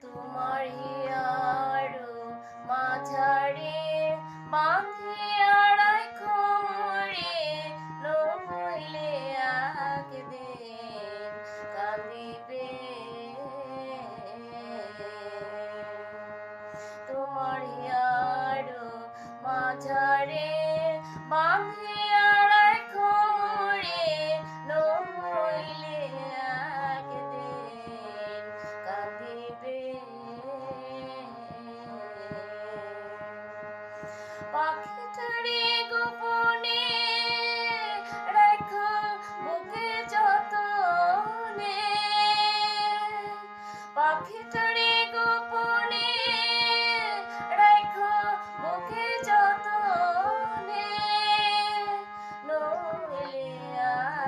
তোমার হিয়ারো মাঝারে বাঁধিয়া রাখো মোরে, নইলে একদিন কাঁদিবে। তোমার হিয়ারো মাঝারে বাঁধিয়া রাখো মোরে, নইলে একদিন কাঁদিবে। পাখিটারে গোপনে রাখো বুকে যতনে, পাখিটারে গোপনে রাখো বুকে যতনে, নইলে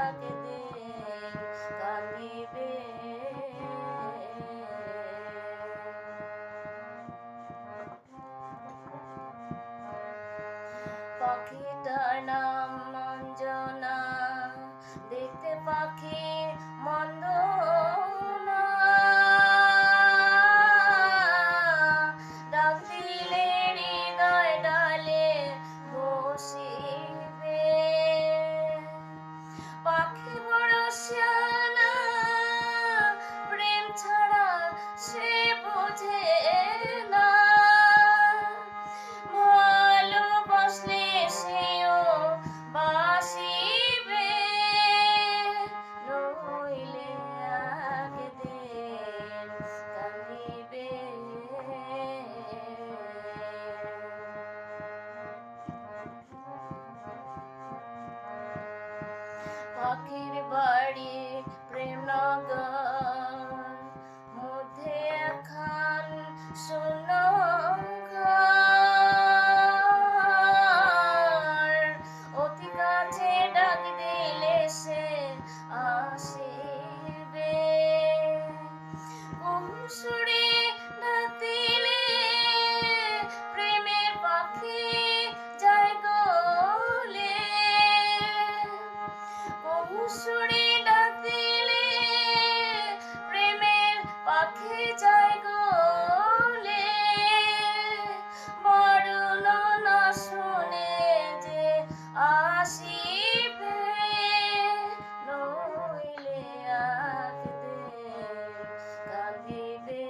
একদিন কাঁদিবে। পাখিটার নাম অঞ্জনা, দেখতে পাখির মন্দ না, ডাক দিলে হৃদয় ডালে বসিবে। পাখি বড় শিয়ানা, প্রেম ছাড়া সে বোঝে না, ভালোবাসলে সেও বাসিবে, নইলে একদিন কাঁদিবে। পাখির বাড়ি প্রেমনগর, মধ্যে একখান শূন্য ঘর, অতি কাছে ডাক দিলে সে আসিবে। সুরে ডাক দিলে প্রেমের পাখি যায় গলে, সুরে ডাক দিলে প্রেমের পাখি যায় গলে, মরণ না শুনে যে আসিবে, নইলে একদিন কাঁদিবে।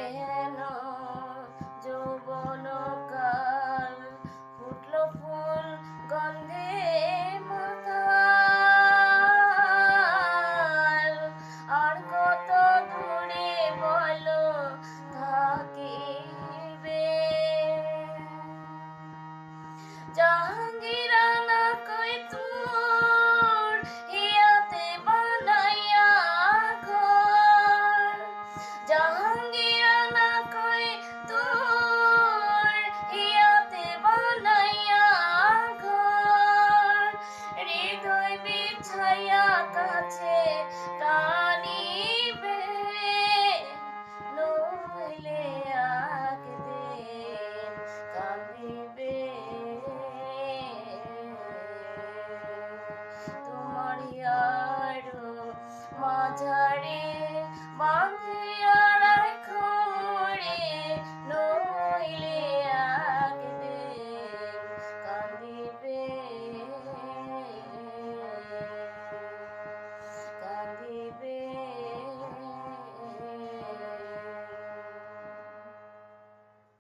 এহেন যৌবনকাল ফুটলো ফুল গন্ধে মাতাল, আর কত দূরে বলো থাকিবে। জাহাঙ্গীর